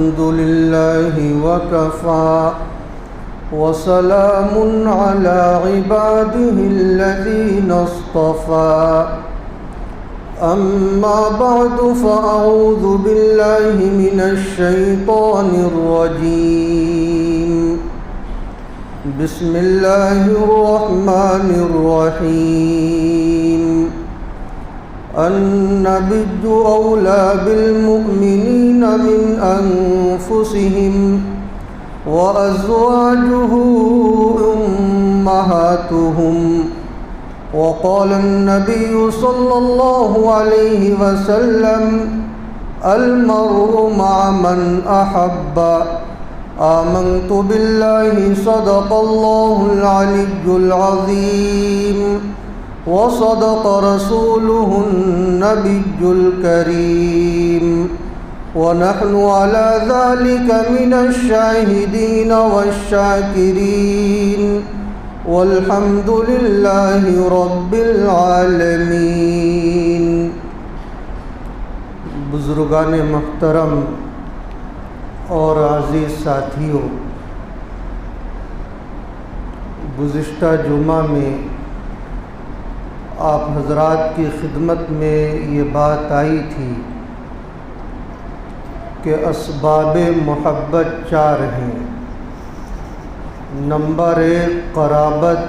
الحمد لله وكفى وسلام على عباده الذين اصطفى أما بعد فأعوذ بالله من الشيطان الرجيم بسم الله الرحمن الرحيم النبي أولى بالمؤمنين من أنفسهم وأزواجه أمهاتهم وقال النبي صلى الله عليه وسلم المرء مع من أحب آمنت بالله صدق الله العلي العظيم وصدق رسوله النبي الكريم ونحن على ذلك من الشاهدين والشاكرين والحمد لله رب العالمين۔ بزرگان محترم اور عزیز ساتھیوں، گزشتہ جمعہ میں آپ حضرات کی خدمت میں یہ بات آئی تھی کہ اسباب محبت 4 ہیں۔ نمبر 1 قرابت،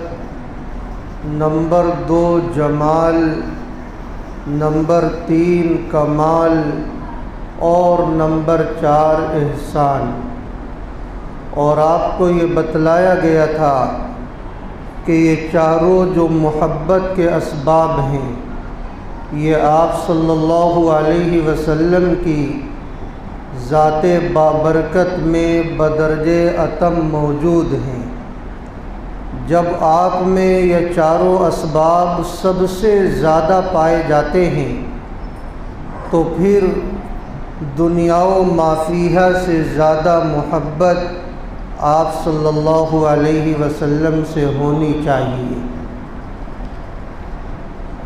نمبر 2 جمال، نمبر 3 کمال اور نمبر 4 احسان۔ اور آپ کو یہ بتلایا گیا تھا کہ یہ چاروں جو محبت کے اسباب ہیں یہ آپ صلی اللہ علیہ وسلم کی ذات بابرکت میں بدرجہ اتم موجود ہیں۔ جب آپ میں یہ چاروں اسباب سب سے زیادہ پائے جاتے ہیں تو پھر دنیا و ما فیہا سے زیادہ محبت آپ صلی اللہ علیہ وسلم سے ہونی چاہیے۔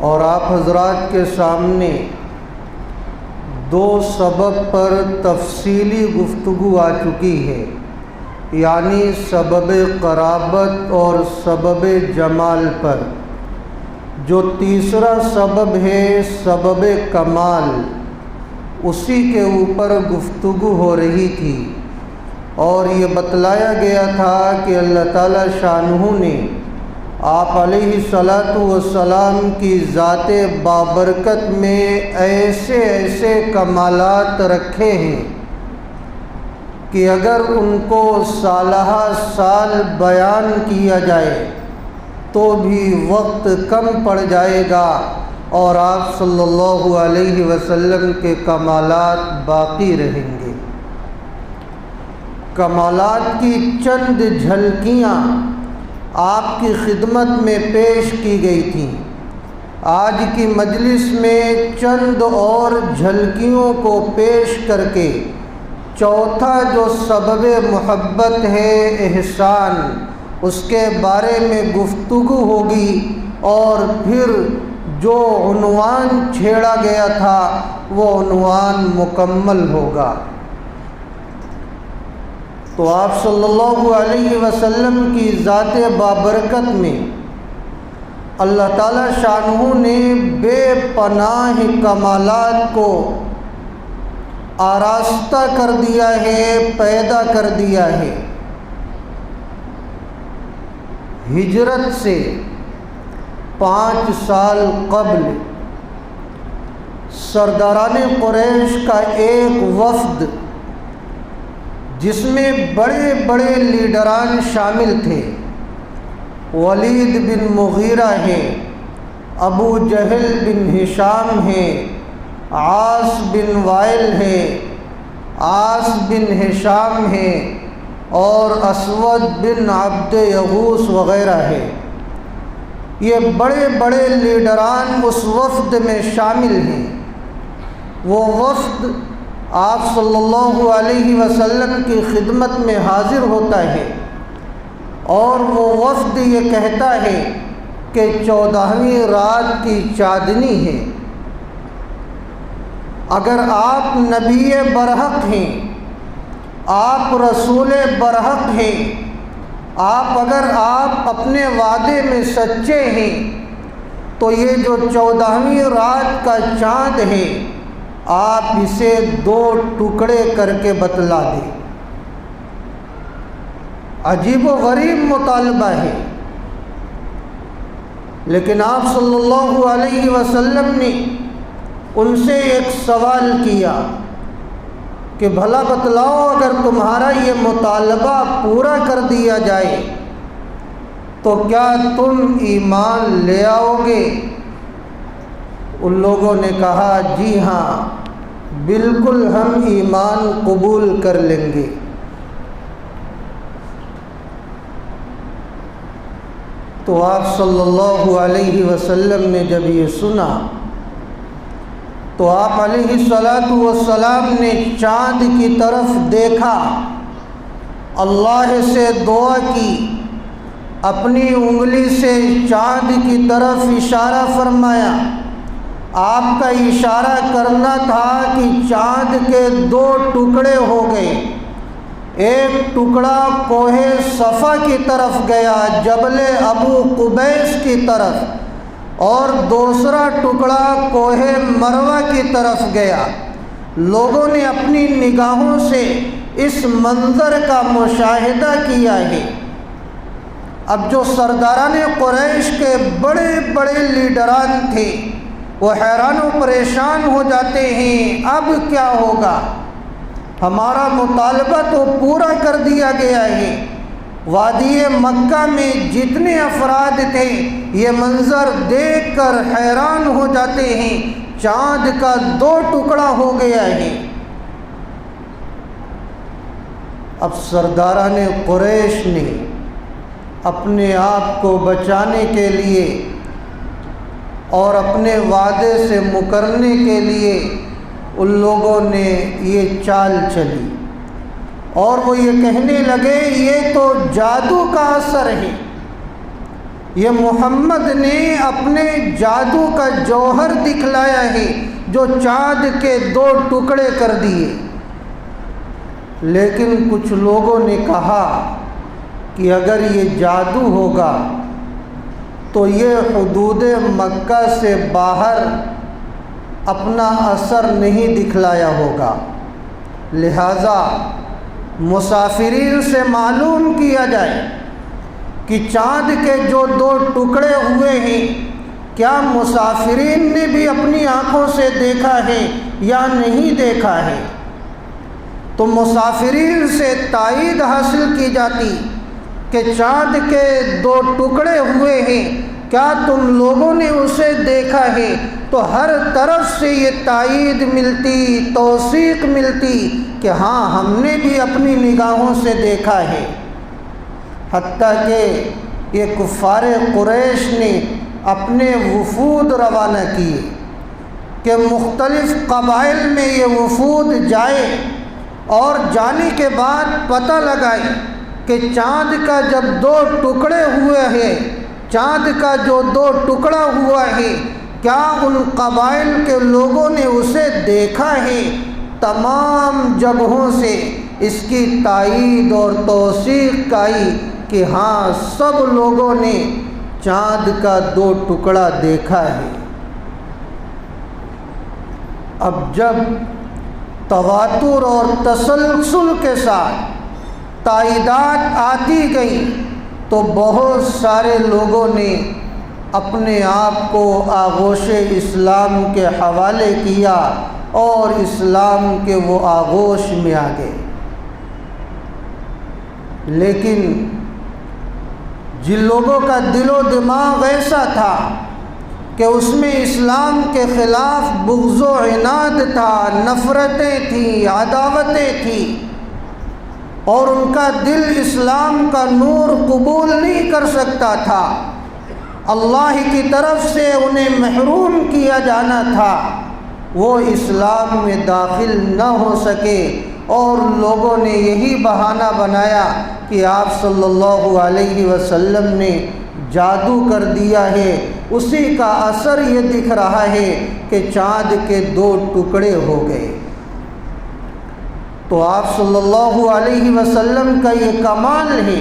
اور آپ حضرات کے سامنے 2 سبب پر تفصیلی گفتگو آ چکی ہے، یعنی سبب قرابت اور سبب جمال پر۔ جو تیسرا سبب ہے سبب کمال، اسی کے اوپر گفتگو ہو رہی تھی، اور یہ بتلایا گیا تھا کہ اللہ تعالی شانہ نے آپ علیہ الصلاۃ والسلام کی ذات بابرکت میں ایسے ایسے کمالات رکھے ہیں کہ اگر ان کو سالہ سال بیان کیا جائے تو بھی وقت کم پڑ جائے گا، اور آپ صلی اللہ علیہ وسلم کے کمالات باقی رہیں گے۔ کمالات کی چند جھلکیاں آپ کی خدمت میں پیش کی گئی تھیں۔ آج کی مجلس میں چند اور جھلکیوں کو پیش کر کے چوتھا جو سبب محبت ہے احسان، اس کے بارے میں گفتگو ہوگی، اور پھر جو عنوان چھیڑا گیا تھا وہ عنوان مکمل ہوگا۔ تو آپ صلی اللہ علیہ وسلم کی ذات بابرکت میں اللہ تعالی شانہ نے بے پناہ کمالات کو آراستہ کر دیا ہے، پیدا کر دیا ہے۔ ہجرت سے 5 سال قبل سرداران قریش کا ایک وفد، جس میں بڑے بڑے لیڈران شامل تھے، ولید بن مغیرہ ہیں، ابو جہل بن ہشام ہیں، عاص بن وائل ہیں، عاص بن ہشام ہیں، اور اسود بن عبد یغوث وغیرہ ہیں۔ یہ بڑے بڑے لیڈران اس وفد میں شامل ہیں۔ وہ وفد آپ صلی اللہ علیہ وسلم کی خدمت میں حاضر ہوتا ہے، اور وہ وفد یہ کہتا ہے کہ 14ویں رات کی چاندنی ہے، اگر آپ نبی برحق ہیں آپ رسول برحق ہیں، اگر آپ اپنے وعدے میں سچے ہیں تو یہ جو 14ویں رات کا چاند ہے آپ اسے 2 ٹکڑے کر کے بتلا دیں۔ عجیب و غریب مطالبہ ہے، لیکن آپ صلی اللہ علیہ وسلم نے ان سے ایک سوال کیا کہ بھلا بتلاؤ، اگر تمہارا یہ مطالبہ پورا کر دیا جائے تو کیا تم ایمان لے آؤ گے؟ ان لوگوں نے کہا جی ہاں، بالکل ہم ایمان قبول کر لیں گے۔ تو آپ صلی اللہ علیہ وسلم نے جب یہ سنا تو آپ علیہ الصلاۃ والسلام نے چاند کی طرف دیکھا، اللہ سے دعا کی، اپنی انگلی سے چاند کی طرف اشارہ فرمایا۔ آپ کا اشارہ کرنا تھا کہ چاند کے 2 ٹکڑے ہو گئے، ایک ٹکڑا کوہ صفا کی طرف گیا، جبل ابو قبیس کی طرف، اور دوسرا ٹکڑا کوہ مروہ کی طرف گیا۔ لوگوں نے اپنی نگاہوں سے اس منظر کا مشاہدہ کیا ہے۔ اب جو سرداران قریش کے بڑے بڑے لیڈران تھے وہ حیران و پریشان ہو جاتے ہیں، اب کیا ہوگا؟ ہمارا مطالبہ تو پورا کر دیا گیا ہے۔ وادی مکہ میں جتنے افراد تھے یہ منظر دیکھ کر حیران ہو جاتے ہیں، چاند کا 2 ٹکڑا ہو گیا ہے۔ اب سرداران قریش نے اپنے آپ کو بچانے کے لیے اور اپنے وعدے سے مکرنے کے لیے ان لوگوں نے یہ چال چلی، اور وہ یہ کہنے لگے یہ تو جادو کا اثر ہے، یہ محمد نے اپنے جادو کا جوہر دکھلایا ہے جو چاند کے 2 ٹکڑے کر دیے۔ لیکن کچھ لوگوں نے کہا کہ اگر یہ جادو ہوگا تو یہ حدود مکہ سے باہر اپنا اثر نہیں دکھلایا ہوگا، لہذا مسافرین سے معلوم کیا جائے کہ چاند کے جو 2 ٹکڑے ہوئے ہیں کیا مسافرین نے بھی اپنی آنکھوں سے دیکھا ہے یا نہیں دیکھا ہے۔ تو مسافرین سے تائید حاصل کی جاتی کہ چاند کے 2 ٹکڑے ہوئے ہیں، کیا تم لوگوں نے اسے دیکھا ہے؟ تو ہر طرف سے یہ تائید ملتی، توثیق ملتی کہ ہاں ہم نے بھی اپنی نگاہوں سے دیکھا ہے۔ حتیٰ کہ یہ کفار قریش نے اپنے وفود روانہ کیے کہ مختلف قبائل میں یہ وفود جائے اور جانے کے بعد پتہ لگائے کہ چاند کا جب 2 ٹکڑے ہوئے ہیں، چاند کا جو 2 ٹکڑا ہوا ہے کیا ان قبائل کے لوگوں نے اسے دیکھا ہے؟ تمام جگہوں سے اس کی تائید اور توثیق آئی کہ ہاں سب لوگوں نے چاند کا 2 ٹکڑا دیکھا ہے۔ اب جب تواتر اور تسلسل کے ساتھ تائیدات آتی گئیں تو بہت سارے لوگوں نے اپنے آپ کو آغوش اسلام کے حوالے کیا اور اسلام کے وہ آغوش میں آ گئے۔ لیکن جن لوگوں کا دل و دماغ ایسا تھا کہ اس میں اسلام کے خلاف بغض و عناد تھا، نفرتیں تھیں، عداوتیں تھیں، اور ان کا دل اسلام کا نور قبول نہیں کر سکتا تھا، اللہ کی طرف سے انہیں محروم کیا جانا تھا، وہ اسلام میں داخل نہ ہو سکے، اور لوگوں نے یہی بہانہ بنایا کہ آپ صلی اللہ علیہ وسلم نے جادو کر دیا ہے، اسی کا اثر یہ دکھ رہا ہے کہ چاند کے 2 ٹکڑے ہو گئے۔ تو آپ صلی اللہ علیہ وسلم کا یہ کمال ہے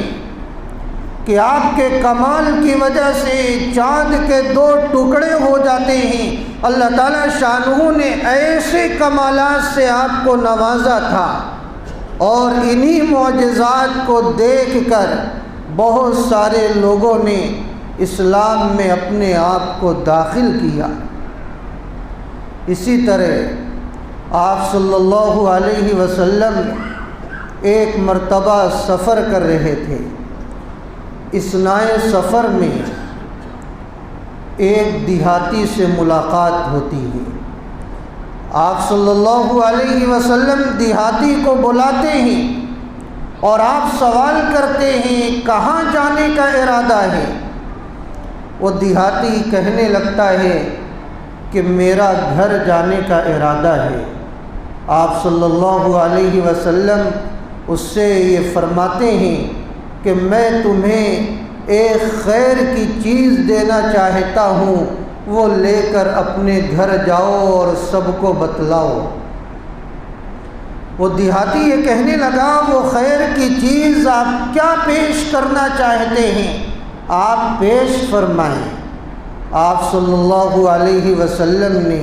کہ آپ کے کمال کی وجہ سے چاند کے 2 ٹکڑے ہو جاتے ہیں۔ اللہ تعالیٰ شانہ نے ایسے کمالات سے آپ کو نوازا تھا، اور انہی معجزات کو دیکھ کر بہت سارے لوگوں نے اسلام میں اپنے آپ کو داخل کیا۔ اسی طرح آپ صلی اللہ علیہ وسلم ایک مرتبہ سفر کر رہے تھے۔ اثنائے سفر میں ایک دیہاتی سے ملاقات ہوتی ہے۔ آپ صلی اللہ علیہ وسلم دیہاتی کو بلاتے ہیں اور آپ سوال کرتے ہیں کہاں جانے کا ارادہ ہے؟ وہ دیہاتی کہنے لگتا ہے کہ میرا گھر جانے کا ارادہ ہے۔ آپ صلی اللہ علیہ وسلم اس سے یہ فرماتے ہیں کہ میں تمہیں ایک خیر کی چیز دینا چاہتا ہوں، وہ لے کر اپنے گھر جاؤ اور سب کو بتلاؤ۔ وہ دیہاتی یہ کہنے لگا وہ خیر کی چیز آپ کیا پیش کرنا چاہتے ہیں؟ آپ پیش فرمائیں۔ آپ صلی اللہ علیہ وسلم نے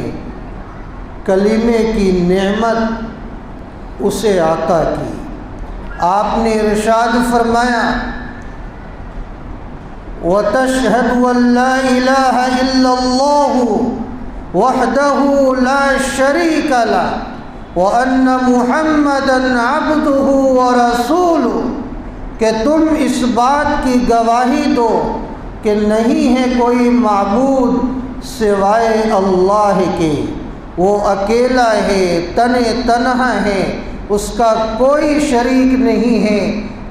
کلمے کی نعمت اسے عطا کی۔ آپ نے ارشاد فرمایا وَتَشْهَدُ أَن لَّا إِلَٰهَ إِلَّا اللَّهُ وَحْدَهُ لَا شَرِيكَ لَهُ وَأَنَّ مُحَمَّدًا عَبْدُهُ وَرَسُولُهُ کہ تم اس بات کی گواہی دو کہ نہیں ہے کوئی معبود سوائے اللہ کے، وہ اکیلا ہے، تنہا ہے، اس کا کوئی شریک نہیں ہے،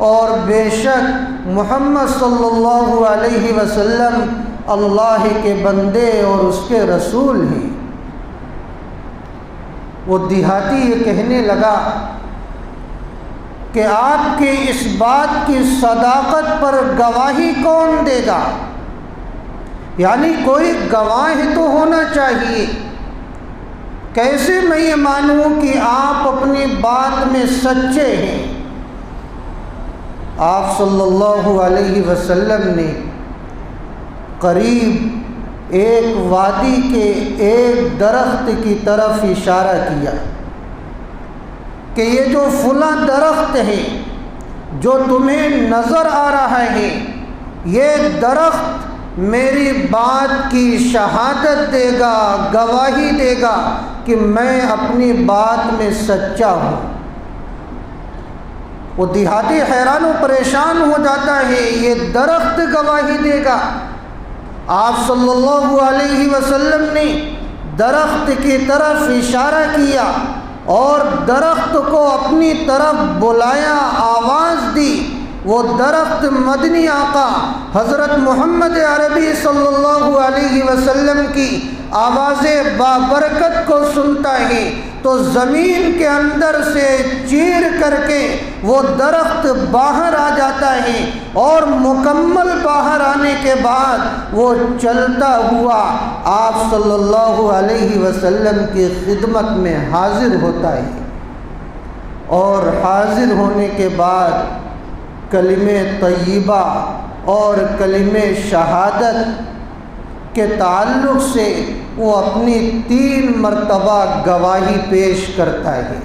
اور بے شک محمد صلی اللہ علیہ وسلم اللہ کے بندے اور اس کے رسول ہیں۔ وہ دیہاتی یہ کہنے لگا کہ آپ کے اس بات کی صداقت پر گواہی کون دے گا؟ یعنی کوئی گواہ تو ہونا چاہیے۔ کیسے میں یہ مانوں کہ آپ اپنی بات میں سچے ہیں؟ آپ صلی اللہ علیہ وسلم نے قریب ایک وادی کے ایک درخت کی طرف اشارہ کیا کہ یہ جو فلاں درخت ہے جو تمہیں نظر آ رہا ہے، یہ درخت میری بات کی شہادت دے گا، گواہی دے گا کہ میں اپنی بات میں سچا ہوں۔ وہ دیہاتی حیران و پریشان ہو جاتا ہے، یہ درخت گواہی دے گا۔ آپ صلی اللہ علیہ وسلم نے درخت کی طرف اشارہ کیا اور درخت کو اپنی طرف بلایا، آواز دی۔ وہ درخت مدنی آقا حضرت محمد عربی صلی اللہ علیہ وسلم کی آواز بابرکت کو سنتا ہے تو زمین کے اندر سے چیر کر کے وہ درخت باہر آ جاتا ہے، اور مکمل باہر آنے کے بعد وہ چلتا ہوا آپ صلی اللہ علیہ وسلم کی خدمت میں حاضر ہوتا ہے، اور حاضر ہونے کے بعد کلمہ طیبہ اور کلمہ شہادت کے تعلق سے وہ اپنی 3 مرتبہ گواہی پیش کرتا ہے،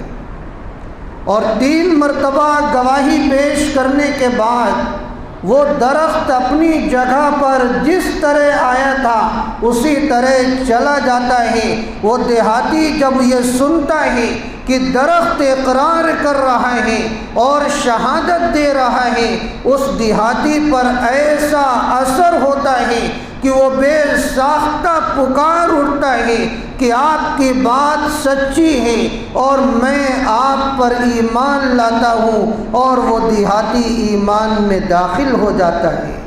اور 3 مرتبہ گواہی پیش کرنے کے بعد وہ درخت اپنی جگہ پر جس طرح آیا تھا اسی طرح چلا جاتا ہے۔ وہ دیہاتی جب یہ سنتا ہے کہ درخت اقرار کر رہا ہے اور شہادت دے رہا ہے، اس دیہاتی پر ایسا اثر ہوتا ہے کہ وہ بے ساختہ پکار اٹھتا ہے کہ آپ کی بات سچی ہے اور میں آپ پر ایمان لاتا ہوں، اور وہ دیہاتی ایمان میں داخل ہو جاتا ہے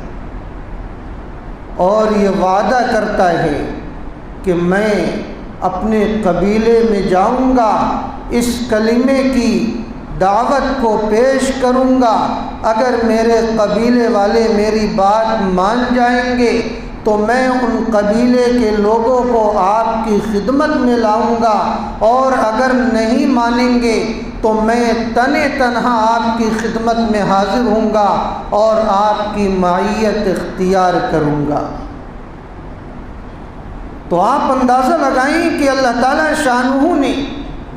اور یہ وعدہ کرتا ہے کہ میں اپنے قبیلے میں جاؤں گا، اس کلمے کی دعوت کو پیش کروں گا، اگر میرے قبیلے والے میری بات مان جائیں گے تو میں ان قبیلے کے لوگوں کو آپ کی خدمت میں لاؤں گا، اور اگر نہیں مانیں گے تو میں تنے تنہا آپ کی خدمت میں حاضر ہوں گا اور آپ کی معیت اختیار کروں گا۔ تو آپ اندازہ لگائیں کہ اللہ تعالیٰ شانہ نے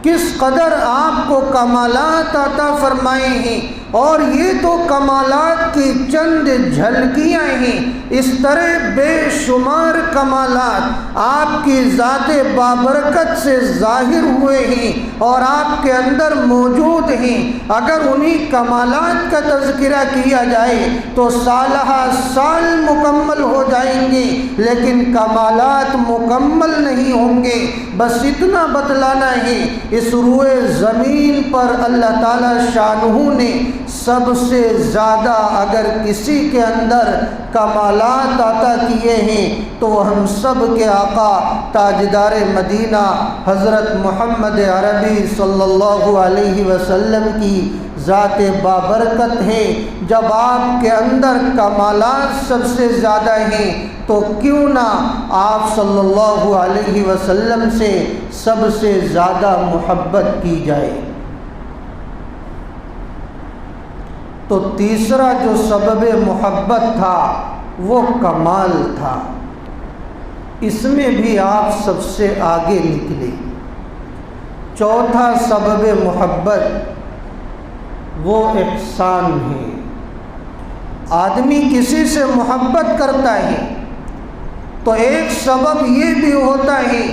کس قدر آپ کو کمالات عطا فرمائے ہیں، اور یہ تو کمالات کی چند جھلکیاں ہیں۔ اس طرح بے شمار کمالات آپ کی ذات بابرکت سے ظاہر ہوئے ہیں اور آپ کے اندر موجود ہیں۔ اگر انہی کمالات کا تذکرہ کیا جائے تو سالہ سال مکمل ہو جائیں گے، لیکن کمالات مکمل نہیں ہوں گے۔ بس اتنا بتلانا ہے، اس روئے زمین پر اللہ تعالیٰ شانہ نے سب سے زیادہ اگر کسی کے اندر کمالات عطا کیے ہیں تو وہ ہم سب کے آقا تاجدار مدینہ حضرت محمد عربی صلی اللہ علیہ وسلم کی ذات بابرکت ہے۔ جب آپ کے اندر کمالات سب سے زیادہ ہیں تو کیوں نہ آپ صلی اللہ علیہ وسلم سے سب سے زیادہ محبت کی جائے۔ تو تیسرا جو سبب محبت تھا وہ کمال تھا، اس میں بھی آپ سب سے آگے نکلے۔ چوتھا سبب محبت وہ احسان ہے۔ آدمی کسی سے محبت کرتا ہے تو ایک سبب یہ بھی ہوتا ہے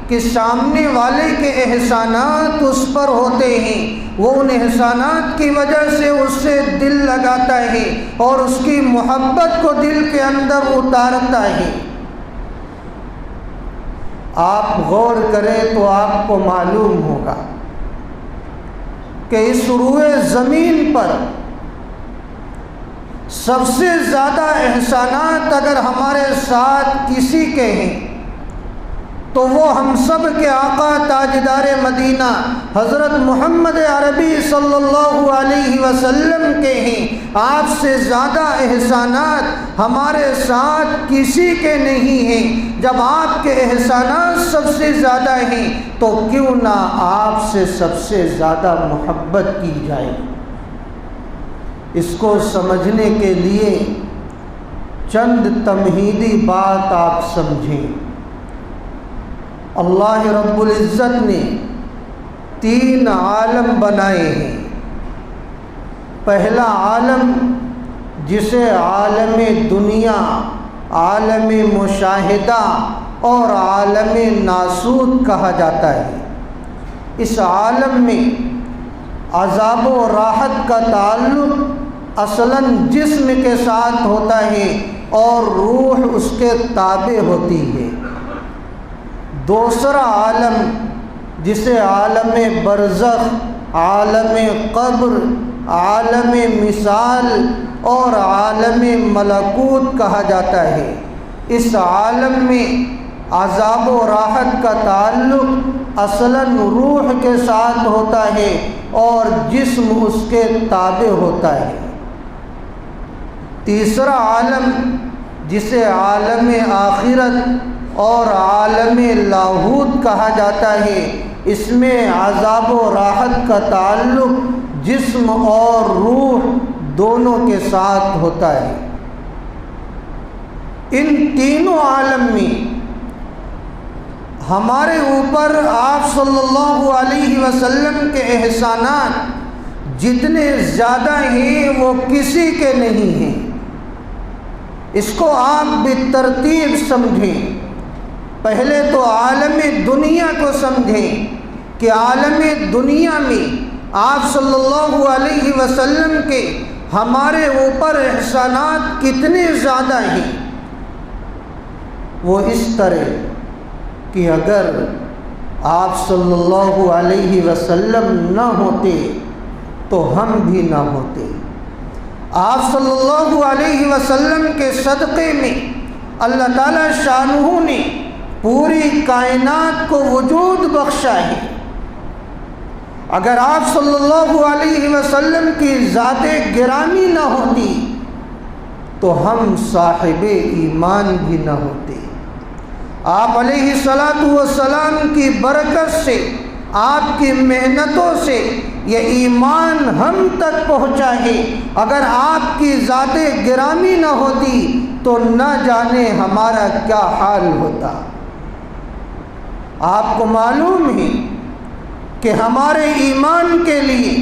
کہ سامنے والے کے احسانات اس پر ہوتے ہیں، وہ ان احسانات کی وجہ سے اس سے دل لگاتا ہے اور اس کی محبت کو دل کے اندر اتارتا ہے۔ آپ غور کریں تو آپ کو معلوم ہوگا کہ اس روئے زمین پر سب سے زیادہ احسانات اگر ہمارے ساتھ کسی کے ہیں تو وہ ہم سب کے آقا تاجدار مدینہ حضرت محمد عربی صلی اللہ علیہ وسلم کے ہیں۔ آپ سے زیادہ احسانات ہمارے ساتھ کسی کے نہیں ہیں۔ جب آپ کے احسانات سب سے زیادہ ہیں تو کیوں نہ آپ سے سب سے زیادہ محبت کی جائے۔ اس کو سمجھنے کے لیے چند تمہیدی بات آپ سمجھیں۔ اللہ رب العزت نے 3 عالم بنائے ہیں۔ پہلا عالم جسے عالم دنیا، عالم مشاہدہ اور عالم ناسوت کہا جاتا ہے۔ اس عالم میں عذاب و راحت کا تعلق اصلاً جسم کے ساتھ ہوتا ہے اور روح اس کے تابع ہوتی ہے۔ دوسرا عالم جسے عالم برزخ، عالم قبر، عالم مثال اور عالم ملکوت کہا جاتا ہے۔ اس عالم میں عذاب و راحت کا تعلق اصلاً روح کے ساتھ ہوتا ہے اور جسم اس کے تابع ہوتا ہے۔ تیسرا عالم جسے عالم آخرت اور عالم لاہوت کہا جاتا ہے، اس میں عذاب و راحت کا تعلق جسم اور روح دونوں کے ساتھ ہوتا ہے۔ ان تینوں عالم میں ہمارے اوپر آپ صلی اللہ علیہ وسلم کے احسانات جتنے زیادہ ہیں وہ کسی کے نہیں ہیں۔ اس کو آپ بالترتیب سمجھیں۔ پہلے تو عالم دنیا کو سمجھیں کہ عالم دنیا میں آپ صلی اللہ علیہ وسلم کے ہمارے اوپر احسانات کتنے زیادہ ہیں۔ وہ اس طرح کہ اگر آپ صلی اللہ علیہ وسلم نہ ہوتے تو ہم بھی نہ ہوتے۔ آپ صلی اللہ علیہ وسلم کے صدقے میں اللہ تعالیٰ شانہ نے پوری کائنات کو وجود بخشا ہے۔ اگر آپ صلی اللہ علیہ وسلم کی ذات گرامی نہ ہوتی تو ہم صاحب ایمان بھی نہ ہوتے۔ آپ علیہ الصلاۃ والسلام کی برکت سے، آپ کی محنتوں سے یہ ایمان ہم تک پہنچا ہے۔ اگر آپ کی ذات گرامی نہ ہوتی تو نہ جانے ہمارا کیا حال ہوتا۔ آپ کو معلوم ہے کہ ہمارے ایمان کے لیے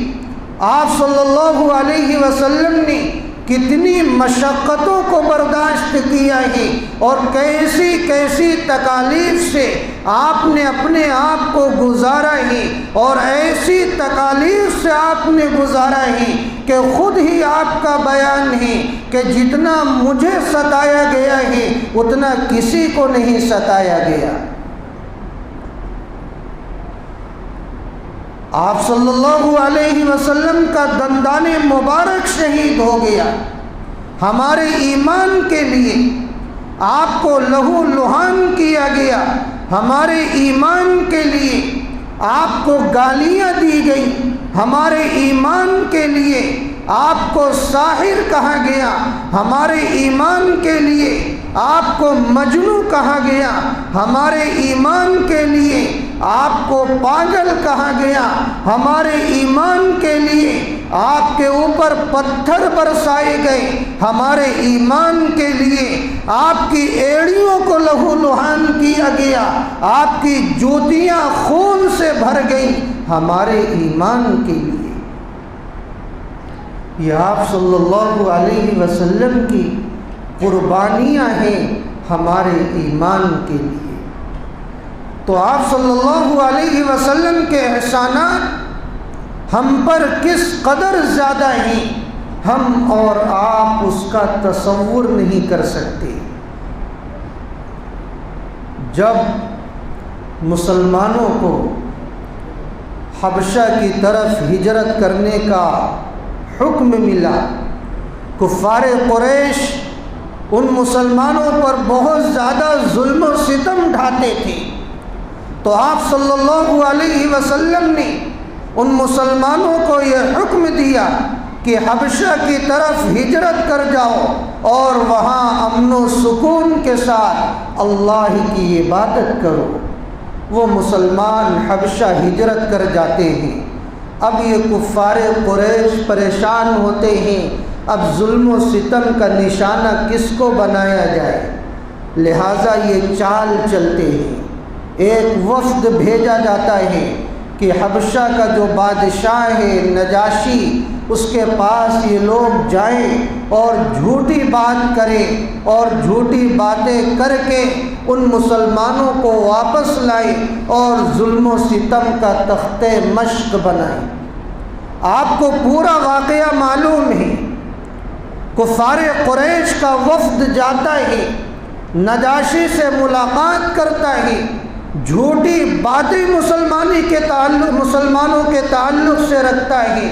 آپ صلی اللہ علیہ وسلم نے کتنی مشقتوں کو برداشت کیا ہے اور کیسی کیسی تکالیف سے آپ نے اپنے آپ کو گزارا ہے، اور ایسی تکالیف سے آپ نے گزارا ہے کہ خود ہی آپ کا بیان ہے کہ جتنا مجھے ستایا گیا ہے اتنا کسی کو نہیں ستایا گیا۔ آپ صلی اللہ علیہ وسلم کا دندان مبارک شہید ہو گیا۔ ہمارے ایمان کے لیے آپ کو لہو لہان کیا گیا، ہمارے ایمان کے لیے آپ کو گالیاں دی گئی، ہمارے ایمان کے لیے آپ کو ساحر کہا گیا، ہمارے ایمان کے لیے آپ کو مجنوں کہا گیا، ہمارے ایمان کے لیے آپ کو پاگل کہا گیا، ہمارے ایمان کے لیے آپ کے اوپر پتھر برسائے گئے، ہمارے ایمان کے لیے آپ کی ایڑیوں کو لہو لہان کیا گیا، آپ کی جوتیاں خون سے بھر گئیں ہمارے ایمان کے لیے۔ یہ آپ صلی اللہ علیہ وسلم کی قربانیاں ہیں ہمارے ایمان کے لیے۔ تو آپ صلی اللہ علیہ وسلم کے احسانات ہم پر کس قدر زیادہ ہیں، ہم اور آپ اس کا تصور نہیں کر سکتے۔ جب مسلمانوں کو حبشہ کی طرف ہجرت کرنے کا حکم ملا، کفار قریش ان مسلمانوں پر بہت زیادہ ظلم و ستم ڈھاتے تھے، تو آپ صلی اللہ علیہ وسلم نے ان مسلمانوں کو یہ حکم دیا کہ حبشہ کی طرف ہجرت کر جاؤ اور وہاں امن و سکون کے ساتھ اللہ کی عبادت کرو۔ وہ مسلمان حبشہ ہجرت کر جاتے ہیں۔ اب یہ کفار قریش پریشان ہوتے ہیں، اب ظلم و ستم کا نشانہ کس کو بنایا جائے، لہٰذا یہ چال چلتے ہیں۔ ایک وفد بھیجا جاتا ہے کہ حبشہ کا جو بادشاہ ہے نجاشی، اس کے پاس یہ لوگ جائیں اور جھوٹی بات کریں اور جھوٹی باتیں کر کے ان مسلمانوں کو واپس لائیں اور ظلم و ستم کا تخت مشق بنائیں۔ آپ کو پورا واقعہ معلوم ہے، کفار قریش کا وفد جاتا ہے، نجاشی سے ملاقات کرتا ہے، جھوٹی باتیں مسلمانوں کے تعلق سے رکھتا ہے،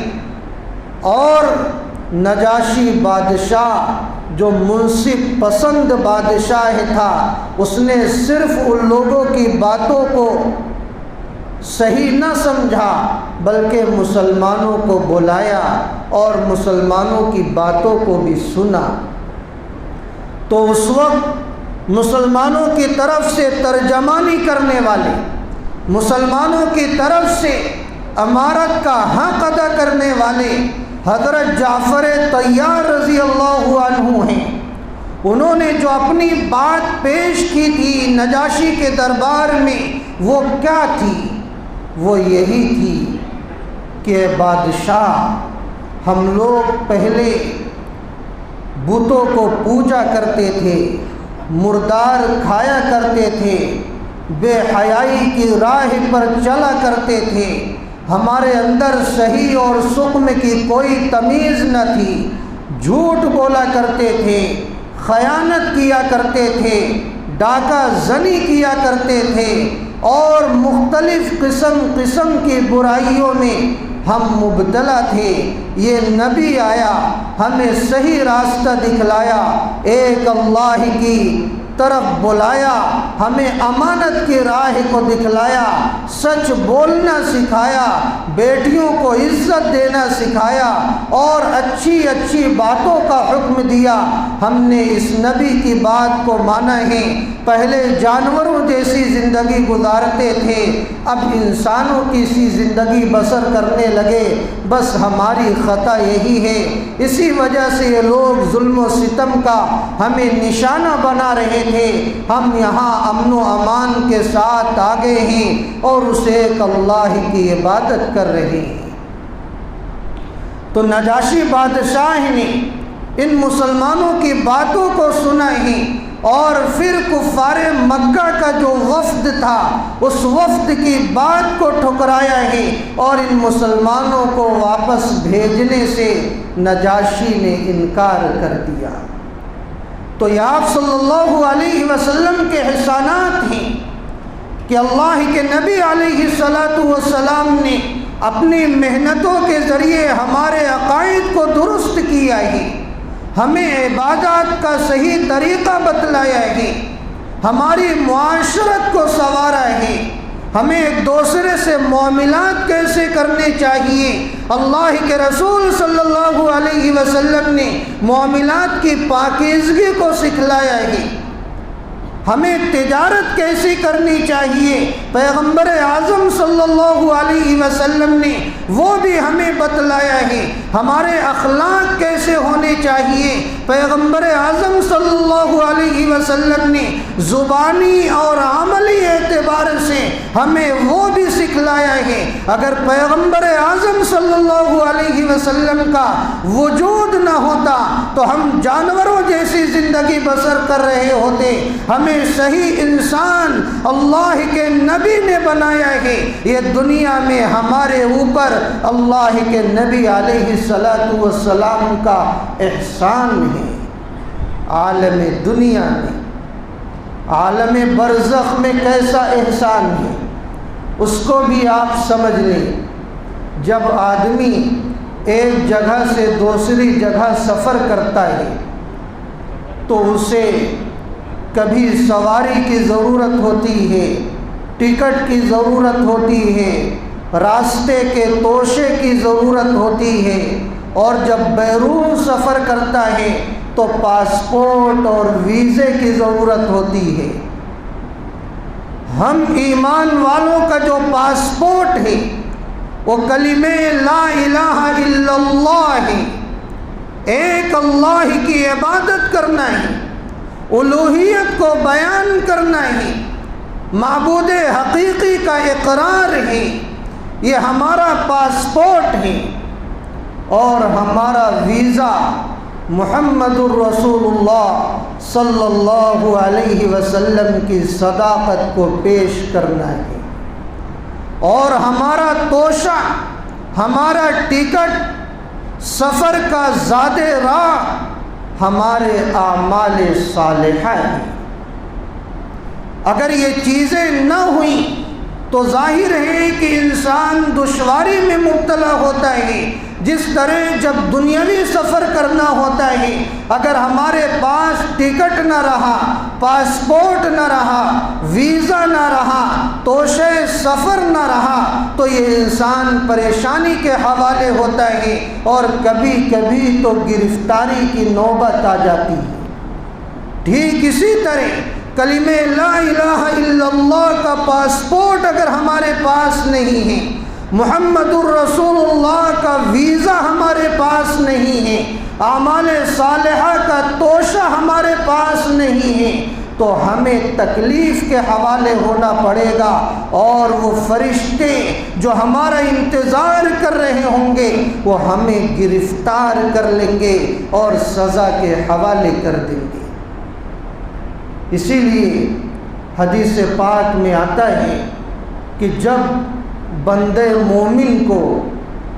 اور نجاشی بادشاہ جو منصف پسند بادشاہ تھا، اس نے صرف ان لوگوں کی باتوں کو صحیح نہ سمجھا بلکہ مسلمانوں کو بلایا اور مسلمانوں کی باتوں کو بھی سنا۔ تو اس وقت مسلمانوں کی طرف سے ترجمانی کرنے والے، مسلمانوں کی طرف سے امارت کا حق ادا کرنے والے حضرت جعفر طیار رضی اللہ عنہ ہیں۔ انہوں نے جو اپنی بات پیش کی تھی نجاشی کے دربار میں، وہ کیا تھی؟ وہ یہی تھی کہ بادشاہ، ہم لوگ پہلے بتوں کو پوجا کرتے تھے، مردار کھایا کرتے تھے، بے حیائی کی راہ پر چلا کرتے تھے، ہمارے اندر صحیح اور سقم کی کوئی تمیز نہ تھی، جھوٹ بولا کرتے تھے، خیانت کیا کرتے تھے، ڈاکہ زنی کیا کرتے تھے، اور مختلف قسم کی برائیوں میں ہم مبتلا تھے۔ یہ نبی آیا، ہمیں صحیح راستہ دکھلایا، ایک اللہ کی طرف بلایا، ہمیں امانت کی راہ کو دکھلایا، سچ بولنا سکھایا، بیٹیوں کو عزت دینا سکھایا، اور اچھے اچھی اچھی باتوں کا حکم دیا، ہم نے اس نبی کی بات کو مانا ہے۔ پہلے جانوروں جیسی زندگی گزارتے تھے، اب انسانوں کی سی زندگی بسر کرنے لگے، بس ہماری خطا یہی ہے۔ اسی وجہ سے یہ لوگ ظلم و ستم کا ہمیں نشانہ بنا رہے تھے، ہم یہاں امن و امان کے ساتھ آ گئے ہیں اور اس ایک اللہ کی عبادت کر رہے ہیں۔ تو نجاشی بادشاہ نے ان مسلمانوں کی باتوں کو سنا ہے اور پھر کفار مکہ کا جو وفد تھا اس وفد کی بات کو ٹھکرایا ہے اور ان مسلمانوں کو واپس بھیجنے سے نجاشی نے انکار کر دیا۔ تو یہ آپ صلی اللہ علیہ وسلم کے احسانات ہیں کہ اللہ کے نبی علیہ السلام نے اپنی محنتوں کے ذریعے ہمارے عقائد کو درست کیا ہے، ہمیں عبادات کا صحیح طریقہ بتلایا ہے، ہماری معاشرت کو سنوارا ہے، ہمیں ایک دوسرے سے معاملات کیسے کرنے چاہیے۔ اللہ کے رسول صلی اللہ علیہ وسلم نے معاملات کی پاکیزگی کو سکھلایا ہے، ہمیں تجارت کیسی کرنی چاہیے، پیغمبر اعظم صلی اللہ علیہ وسلم نے وہ بھی ہمیں بتلایا ہے، ہمارے اخلاق کیسے ہونے چاہیے، پیغمبر اعظم صلی اللہ علیہ وسلم نے زبانی اور عملی اعتبار سے ہمیں وہ بھی سکھلایا ہے۔ اگر پیغمبر اعظم صلی اللہ علیہ وسلم کا وجود نہ ہوتا تو ہم جانوروں جیسی زندگی بسر کر رہے ہوتے، ہمیں صحیح انسان اللہ کے نبی نے بنایا ہے۔ یہ دنیا میں ہمارے اوپر اللہ کے نبی علیہ السلام کا احسان ہے۔ عالم دنیا میں، عالم برزخ میں کیسا احسان ہے اس کو بھی آپ سمجھ لیں۔ جب آدمی ایک جگہ سے دوسری جگہ سفر کرتا ہے تو اسے کبھی سواری کی ضرورت ہوتی ہے، ٹکٹ کی ضرورت ہوتی ہے، راستے کے توشے کی ضرورت ہوتی ہے، اور جب بیرون سفر کرتا ہے تو پاسپورٹ اور ویزے کی ضرورت ہوتی ہے۔ ہم ایمان والوں کا جو پاسپورٹ ہے وہ کلمہ لا الہ الا اللہ ہے، ایک اللہ کی عبادت کرنا ہے، الوہیت کو بیان کرنا ہے، معبود حقیقی کا اقرار ہے، یہ ہمارا پاسپورٹ ہے۔ اور ہمارا ویزا محمد الرسول اللہ صلی اللہ علیہ وسلم کی صداقت کو پیش کرنا ہے، اور ہمارا توشہ، ہمارا ٹکٹ سفر کا زاد راہ ہمارے اعمال صالحہ ہیں۔ اگر یہ چیزیں نہ ہوئیں تو ظاہر ہے کہ انسان دشواری میں مبتلا ہوتا ہے۔ جس طرح جب دنیاوی سفر کرنا ہوتا ہے، اگر ہمارے پاس ٹکٹ نہ رہا، پاسپورٹ نہ رہا، ویزا نہ رہا، توشہ سفر نہ رہا تو یہ انسان پریشانی کے حوالے ہوتا ہے اور کبھی کبھی تو گرفتاری کی نوبت آ جاتی ہے۔ ٹھیک اسی طرح کلمہ لا الہ الا اللہ کا پاسپورٹ اگر ہمارے پاس نہیں ہے، محمد الرسول اللہ کا ویزا ہمارے پاس نہیں ہے، اعمال صالحہ کا توشہ ہمارے پاس نہیں ہے، تو ہمیں تکلیف کے حوالے ہونا پڑے گا، اور وہ فرشتے جو ہمارا انتظار کر رہے ہوں گے وہ ہمیں گرفتار کر لیں گے اور سزا کے حوالے کر دیں گے۔ اسی لیے حدیث پاک میں آتا ہے کہ جب بندے مومن کو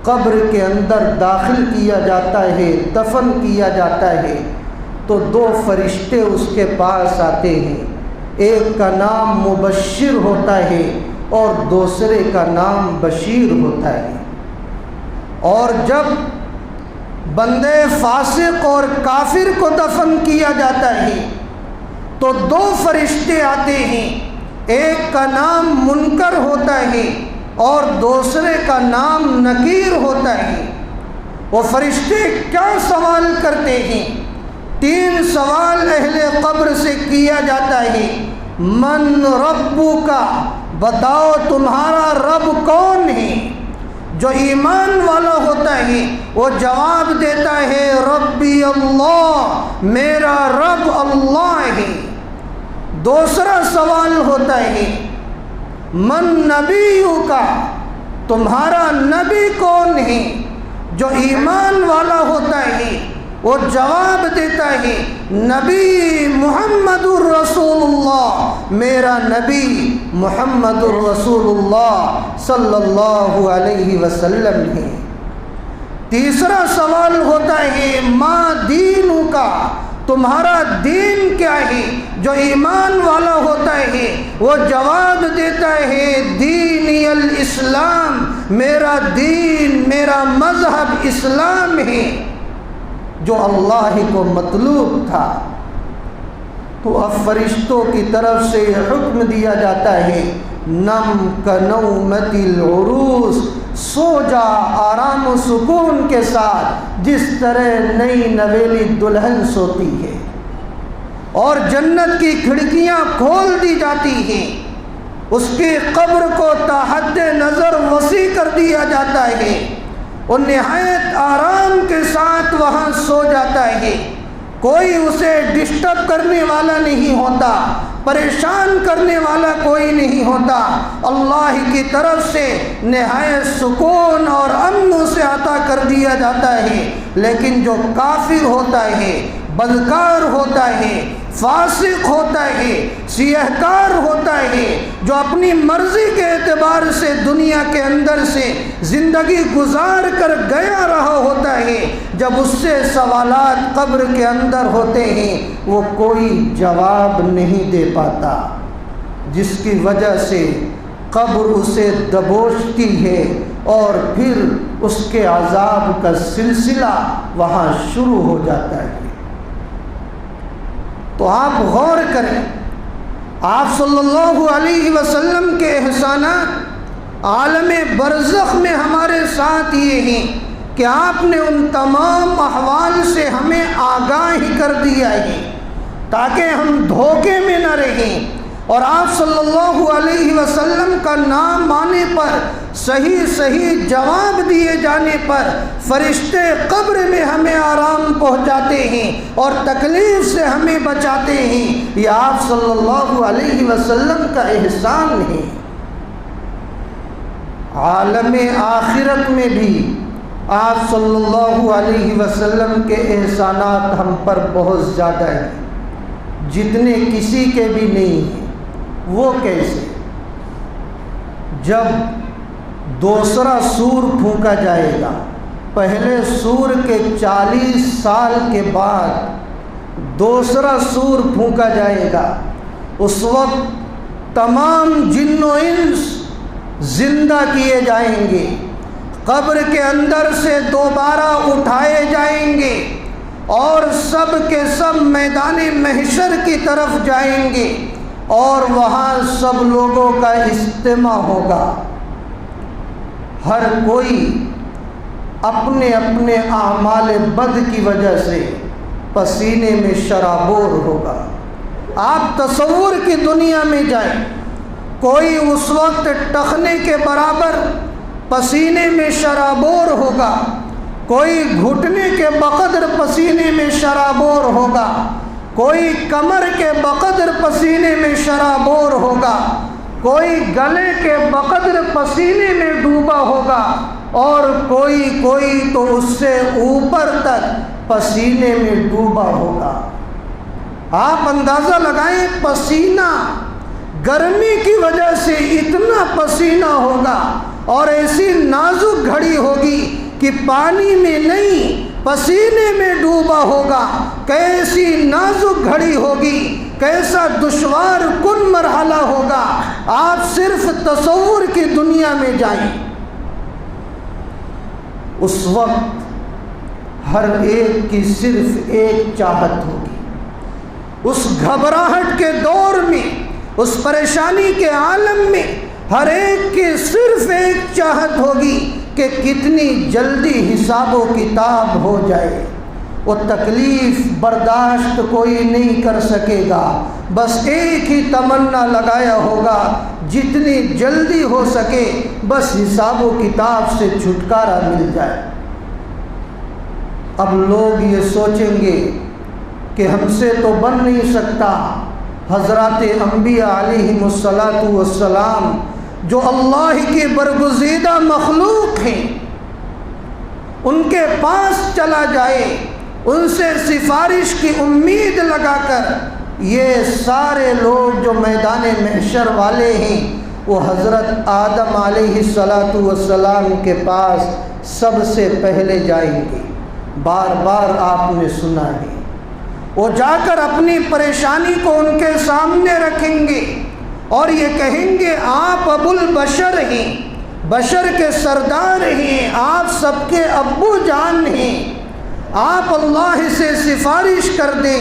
قبر کے اندر داخل کیا جاتا ہے، دفن کیا جاتا ہے، تو دو فرشتے اس کے پاس آتے ہیں، ایک کا نام مبشر ہوتا ہے اور دوسرے کا نام بشیر ہوتا ہے۔ اور جب بندے فاسق اور کافر کو دفن کیا جاتا ہے تو دو فرشتے آتے ہیں، ایک کا نام منکر ہوتا ہے اور دوسرے کا نام نکیر ہوتا ہے۔ وہ فرشتے کیا سوال کرتے ہیں؟ 3 سوال اہل قبر سے کیا جاتا ہے۔ من ربک، بتاؤ تمہارا رب کون ہے؟ جو ایمان والا ہوتا ہے وہ جواب دیتا ہے ربی اللہ، میرا رب اللہ ہے۔ دوسرا سوال ہوتا ہے من نبیک، تمہارا نبی کون ہے؟ جو ایمان والا ہوتا ہے وہ جواب دیتا ہے نبی محمد الرسول اللہ، میرا نبی محمد الرسول اللہ صلی اللہ علیہ وسلم ہے۔ تیسرا سوال ہوتا ہے ما دینک، تمہارا دین کیا ہے؟ جو ایمان والا ہوتا ہے وہ جواب دیتا ہے دینی الاسلام، میرا دین، میرا مذہب اسلام ہے، جو اللہ کو مطلوب تھا۔ تو اب فرشتوں کی طرف سے حکم دیا جاتا ہے نم کنومت العروس، سو جا آرام و سکون کے ساتھ جس طرح نئی نویلی دلہن سوتی ہے، اور جنت کی کھڑکیاں کھول دی جاتی ہیں، اس کی قبر کو تا حد نظر وسیع کر دیا جاتا ہے، وہ نہایت آرام کے ساتھ وہاں سو جاتا ہے، کوئی اسے ڈسٹرب کرنے والا نہیں ہوتا، پریشان کرنے والا کوئی نہیں ہوتا، اللہ کی طرف سے نہایت سکون اور امن اسے عطا کر دیا جاتا ہے۔ لیکن جو کافر ہوتا ہے، بدکار ہوتا ہے، فاسق ہوتا ہے، سیاہ کار ہوتا ہے، جو اپنی مرضی کے اعتبار سے دنیا کے اندر سے زندگی گزار کر گیا رہا ہوتا ہے، جب اس سے سوالات قبر کے اندر ہوتے ہیں وہ کوئی جواب نہیں دے پاتا، جس کی وجہ سے قبر اسے دبوچتی ہے اور پھر اس کے عذاب کا سلسلہ وہاں شروع ہو جاتا ہے۔ تو آپ غور کریں، آپ صلی اللہ علیہ وسلم کے احسانات عالم برزخ میں ہمارے ساتھ یہ ہیں کہ آپ نے ان تمام احوال سے ہمیں آگاہ کر دیا ہے تاکہ ہم دھوکے میں نہ رہیں، اور آپ صلی اللہ علیہ وسلم کا نام آنے پر صحیح جواب دیے جانے پر فرشتے قبر میں ہمیں آرام پہنچاتے ہیں اور تکلیف سے ہمیں بچاتے ہیں۔ یہ آپ صلی اللہ علیہ وسلم کا احسان ہے۔ عالم آخرت میں بھی آپ صلی اللہ علیہ وسلم کے احسانات ہم پر بہت زیادہ ہیں، جتنے کسی کے بھی نہیں ہیں۔ وہ کیسے؟ جب دوسرا سور پھونکا جائے گا، پہلے سور کے 40 سال کے بعد دوسرا سور پھونکا جائے گا، اس وقت تمام جن و انس زندہ کیے جائیں گے، قبر کے اندر سے دوبارہ اٹھائے جائیں گے اور سب کے سب میدان محشر کی طرف جائیں گے، اور وہاں سب لوگوں کا اجتماع ہوگا۔ ہر کوئی اپنے اپنے اعمال بد کی وجہ سے پسینے میں شرابور ہوگا۔ آپ تصور کی دنیا میں جائیں، کوئی اس وقت ٹخنے کے برابر پسینے میں شرابور ہوگا، کوئی گھٹنے کے بقدر پسینے میں شرابور ہوگا، کوئی کمر کے بقدر پسینے میں شرابور ہوگا، کوئی گلے کے بقدر پسینے میں ڈوبا ہوگا، اور کوئی تو اس سے اوپر تک پسینے میں ڈوبا ہوگا۔ آپ اندازہ لگائیں، پسینہ گرمی کی وجہ سے اتنا پسینہ ہوگا اور ایسی نازک گھڑی ہوگی کہ پانی میں نہیں پسینے میں ڈوبا ہوگا۔ کیسی نازک گھڑی ہوگی، کیسا دشوار کن مرحلہ ہوگا، آپ صرف تصور کی دنیا میں جائیں۔ اس وقت ہر ایک کی صرف ایک چاہت ہوگی، اس گھبراہٹ کے دور میں، اس پریشانی کے عالم میں ہر ایک کی صرف ایک چاہت ہوگی کہ کتنی جلدی حساب و کتاب ہو جائے۔ وہ تکلیف برداشت کوئی نہیں کر سکے گا، بس ایک ہی تمنا لگایا ہوگا جتنی جلدی ہو سکے بس حساب و کتاب سے چھٹکارا مل جائے۔ اب لوگ یہ سوچیں گے کہ ہم سے تو بن نہیں سکتا، حضرات انبیاء علیہم السلام جو اللہ کے برگزیدہ مخلوق ہیں، ان کے پاس چلا جائے، ان سے سفارش کی امید لگا کر یہ سارے لوگ جو میدان محشر والے ہیں وہ حضرت آدم علیہ السلام کے پاس سب سے پہلے جائیں گے۔ بار بار آپ نے سنا ہے، وہ جا کر اپنی پریشانی کو ان کے سامنے رکھیں گے اور یہ کہیں گے آپ ابو البشر ہیں، بشر کے سردار ہیں، آپ سب کے ابو جان ہیں، آپ اللہ سے سفارش کر دیں،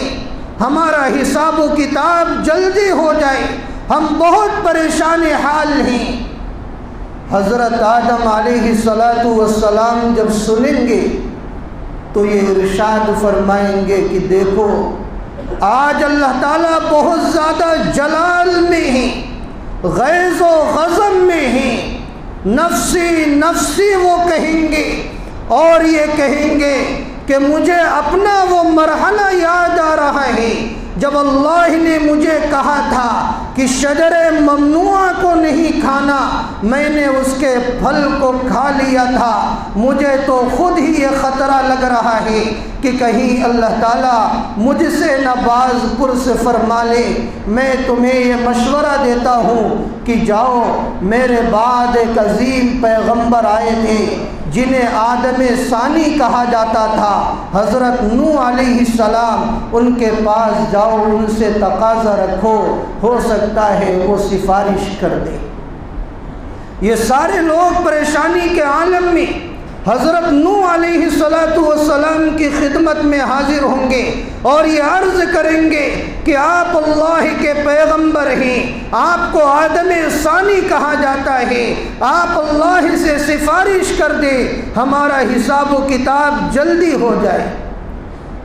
ہمارا حساب و کتاب جلدی ہو جائے، ہم بہت پریشان حال ہیں۔ حضرت آدم علیہ السلام جب سنیں گے تو یہ ارشاد فرمائیں گے کہ دیکھو آج اللہ تعالیٰ بہت زیادہ جلال میں ہیں، غیظ و غضب میں ہیں، نفسی نفسی وہ کہیں گے اور یہ کہیں گے کہ مجھے اپنا وہ مرحلہ یاد آ رہا ہے جب اللہ نے مجھے کہا تھا کہ شجر ممنوعہ کو نہیں کھانا، میں نے اس کے پھل کو کھا لیا تھا، مجھے تو خود ہی یہ خطرہ لگ رہا ہے کہ کہیں اللہ تعالیٰ مجھ سے نہ باز پرس فرما لے۔ میں تمہیں یہ مشورہ دیتا ہوں کہ جاؤ، میرے بعد ایک عظیم پیغمبر آئے تھے جنہیں آدم ثانی کہا جاتا تھا، حضرت نوح علیہ السلام، ان کے پاس جاؤ، ان سے تقاضا رکھو، ہو سکتا ہے وہ سفارش کر دے۔ یہ سارے لوگ پریشانی کے عالم میں حضرت نوح علیہ السلام کی خدمت میں حاضر ہوں گے اور یہ عرض کریں گے کہ آپ اللہ کے پیغمبر ہیں، آپ کو آدم ثانی کہا جاتا ہے، آپ اللہ سے سفارش کر دیں، ہمارا حساب و کتاب جلدی ہو جائے۔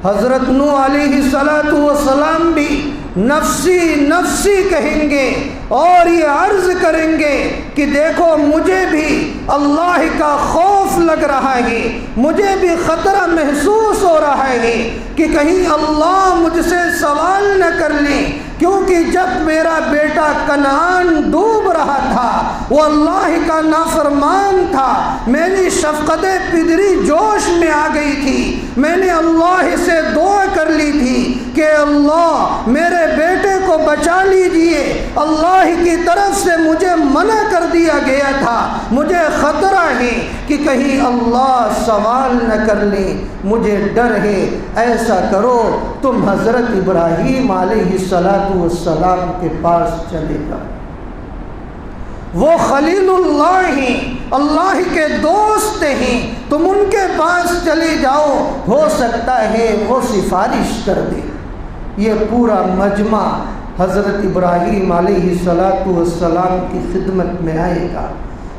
حضرت نوح علیہ السلام بھی نفسی نفسی کہیں گے اور یہ عرض کریں گے کہ دیکھو مجھے بھی اللہ کا خوف لگ رہا ہے، مجھے بھی خطرہ محسوس ہو رہا ہے کہ کہیں اللہ مجھ سے سوال نہ کر لیں، کیونکہ جب میرا بیٹا کنعان ڈوب رہا تھا وہ اللہ کا نافرمان تھا، میری شفقت پدری جوش میں آ گئی تھی، میں نے اللہ سے دعا کر لی تھی کہ اللہ میرے بیٹے کو بچا لیجئے، اللہ کی طرف سے مجھے منع کر دیا گیا تھا، مجھے خطرہ ہے کہ کہیں اللہ سوال نہ کر لیں، مجھے ڈر ہے، ایسا کرو تم حضرت ابراہیم علیہ السلام کے پاس چلے گا، وہ خلیل اللہ ہیں، اللہ کے دوست ہیں، تم ان کے پاس چلے جاؤ، ہو سکتا ہے وہ سفارش کر دے۔ یہ پورا مجمع حضرت ابراہیم علیہ السلام کی خدمت میں آئے گا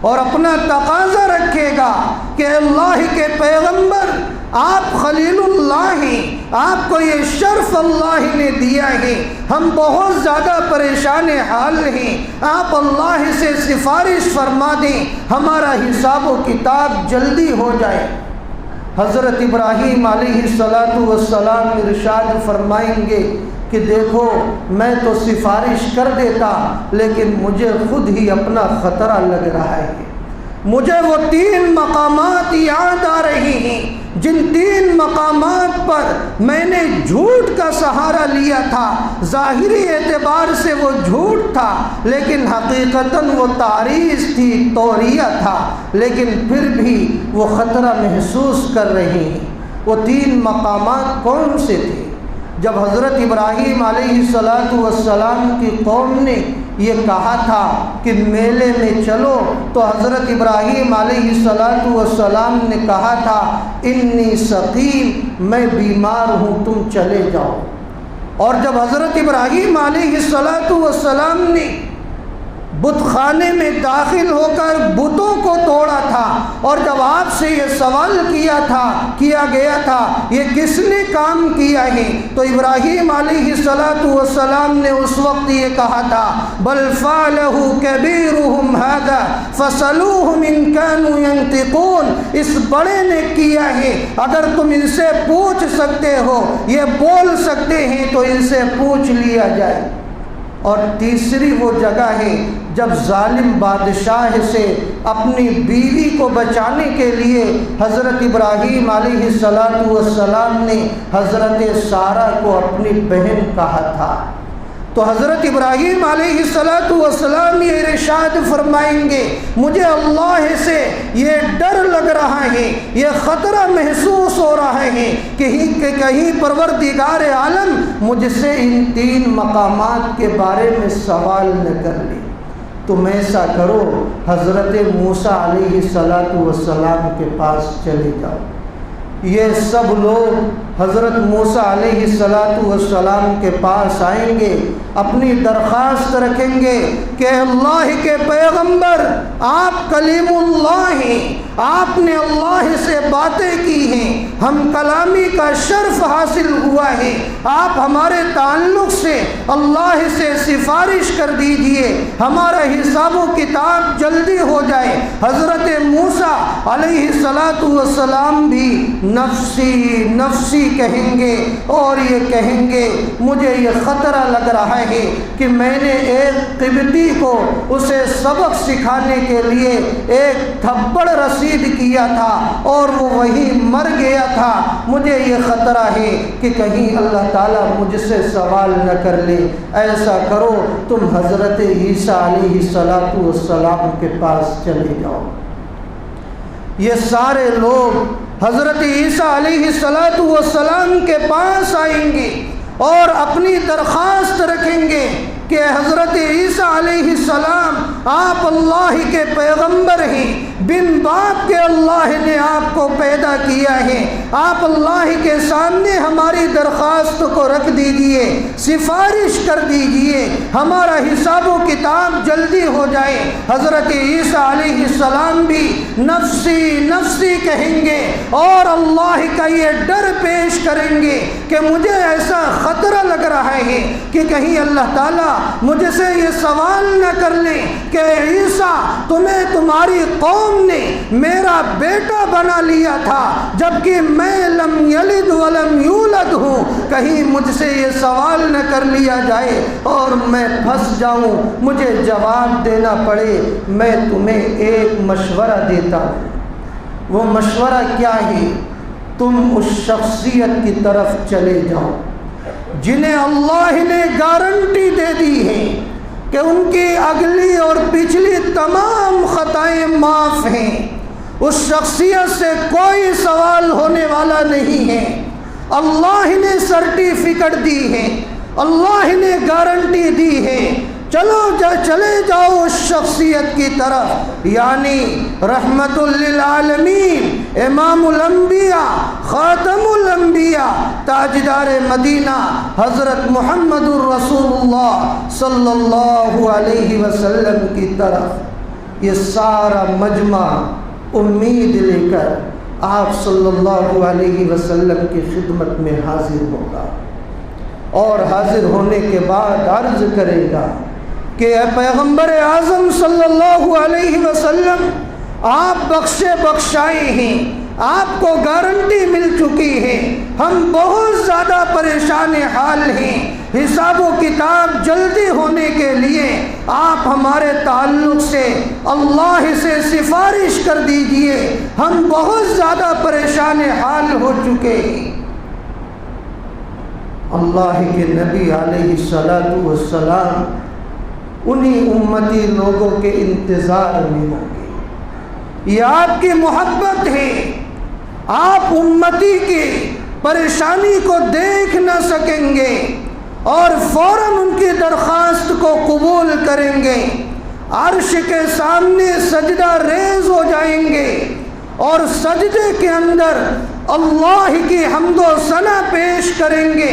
اور اپنا تقاضا رکھے گا کہ اللہ کے پیغمبر آپ خلیل اللہ ہیں، آپ کو یہ شرف اللہ نے دیا ہے، ہم بہت زیادہ پریشان حال ہیں، آپ اللہ سے سفارش فرما دیں، ہمارا حساب و کتاب جلدی ہو جائے۔ حضرت ابراہیم علیہ السلام ارشاد فرمائیں گے کہ دیکھو میں تو سفارش کر دیتا لیکن مجھے خود ہی اپنا خطرہ لگ رہا ہے، مجھے وہ 3 مقامات یاد آ رہے ہیں جن 3 مقامات پر میں نے جھوٹ کا سہارا لیا تھا، ظاہری اعتبار سے وہ جھوٹ تھا لیکن حقیقتاً وہ تعریض تھی، توریہ تھا، لیکن پھر بھی وہ خطرہ محسوس کر رہے ہیں۔ وہ 3 مقامات کون سے تھے؟ جب حضرت ابراہیم علیہ السلام کی قوم نے یہ کہا تھا کہ میلے میں چلو، تو حضرت ابراہیم علیہ السلام نے کہا تھا انی سقیم، میں بیمار ہوں، تم چلے جاؤ۔ اور جب حضرت ابراہیم علیہ السلام نے بت خانے میں داخل ہو کر بتوں کو توڑا تھا، اور جب آپ سے یہ سوال کیا گیا تھا یہ کس نے کام کیا ہے، تو ابراہیم علیہ السلام نے اس وقت یہ کہا تھا بل فعلہ کبیرہم ھذا فسألوہم ان کانوا ینطقون، اس بڑے نے کیا ہے، اگر تم ان سے پوچھ سکتے ہو، یہ بول سکتے ہیں تو ان سے پوچھ لیا جائے۔ اور تیسری وہ جگہ ہے جب ظالم بادشاہ سے اپنی بیوی کو بچانے کے لیے حضرت ابراہیم علیہ السلام نے حضرت سارہ کو اپنی بہن کہا تھا، تو حضرت ابراہیم علیہ السلام یہ ارشاد فرمائیں گے مجھے اللہ سے یہ ڈر لگ رہا ہے، یہ خطرہ محسوس ہو رہا ہے کہ کہیں پروردگار عالم مجھ سے ان 3 مقامات کے بارے میں سوال نہ کر لے۔ تم ایسا کرو، حضرت موسیٰ علیہ السلام کے پاس چلے جاؤ۔ یہ سب لوگ حضرت موسیٰ علیہ السلام کے پاس آئیں گے، اپنی درخواست رکھیں گے کہ اللہ کے پیغمبر آپ کلیم اللہ ہیں، آپ نے اللہ سے باتیں کی ہیں، ہم کلامی کا شرف حاصل ہوا ہے، آپ ہمارے تعلق سے اللہ سے سفارش کر دیجئے، ہمارا حساب و کتاب جلدی ہو جائے۔ حضرت موسیٰ علیہ السلام بھی نفسی نفسی کہیں گے، اور یہ کہیں گے مجھے یہ خطرہ لگ رہا ہے کہ میں نے ایک قبطی کو اسے سبق سکھانے کے لیے ایک تھپڑ رسید کیا تھا اور وہ وہیں مر گیا تھا، مجھے یہ خطرہ ہے کہ کہیں اللہ تعالیٰ مجھ سے سوال نہ کر لے۔ ایسا کرو تم حضرت عیسیٰ علیہ السلام کے پاس چلے جاؤ۔ یہ سارے لوگ حضرت عیسیٰ علیہ السلام کے پاس آئیں گے اور اپنی درخواست رکھیں گے کہ حضرت عیسیٰ علیہ السلام آپ اللہ کے پیغمبر ہیں، بن باپ کے اللہ نے آپ کو پیدا کیا ہے، آپ اللہ کے سامنے ہماری درخواست کو رکھ دیجئے، سفارش کر دیجئے، ہمارا حساب و کتاب جلدی ہو جائے۔ حضرت عیسیٰ علیہ السلام بھی نفسی نفسی کہیں گے اور اللہ کا یہ ڈر پیش کریں گے کہ مجھے ایسا خطرہ لگ رہا ہے کہ کہیں اللہ تعالیٰ مجھ سے یہ سوال نہ کر لیں کہ عیسیٰ تمہیں تمہاری قوم نے میرا بیٹا بنا لیا تھا جبکہ میں لم یلد ولم یولد ہوں، کہیں مجھ سے یہ سوال نہ کر لیا جائے اور میں پھنس جاؤں، مجھے جواب دینا پڑے۔ میں تمہیں ایک مشورہ دیتا ہوں، وہ مشورہ کیا ہے؟ تم اس شخصیت کی طرف چلے جاؤ جنہیں اللہ نے گارنٹی دے دی ہے کہ ان کی اگلی اور پچھلی تمام خطائیں معاف ہیں، اس شخصیت سے کوئی سوال ہونے والا نہیں ہے، اللہ نے سرٹیفکیٹ دی ہے، اللہ نے گارنٹی دی ہے، چلے جاؤ اس شخصیت کی طرف، یعنی رحمت للعالمین، امام الانبیاء، خاتم الانبیاء، تاجدار مدینہ حضرت محمد الرسول اللہ صلی اللہ علیہ وسلم کی طرف۔ یہ سارا مجمع امید لے کر آپ صلی اللہ علیہ وسلم کی خدمت میں حاضر ہوگا، اور حاضر ہونے کے بعد عرض کرے گا کہ اے پیغمبر اعظم صلی اللہ علیہ وسلم، آپ بخشے بخشائے ہیں، آپ کو گارنٹی مل چکی ہے، ہم بہت زیادہ پریشان حال ہیں، حساب و کتاب جلدی ہونے کے لیے آپ ہمارے تعلق سے اللہ سے سفارش کر دیجئے، ہم بہت زیادہ پریشان حال ہو چکے ہیں۔ اللہ کے نبی علیہ السلام انہی امتی لوگوں کے انتظار میں ہوں گے، یہ آپ کی محبت ہے، آپ امتی کی پریشانی کو دیکھ نہ سکیں گے اور فوراً ان کی درخواست کو قبول کریں گے، عرش کے سامنے سجدہ ریز ہو جائیں گے اور سجدے کے اندر اللہ کی حمد و ثنا پیش کریں گے،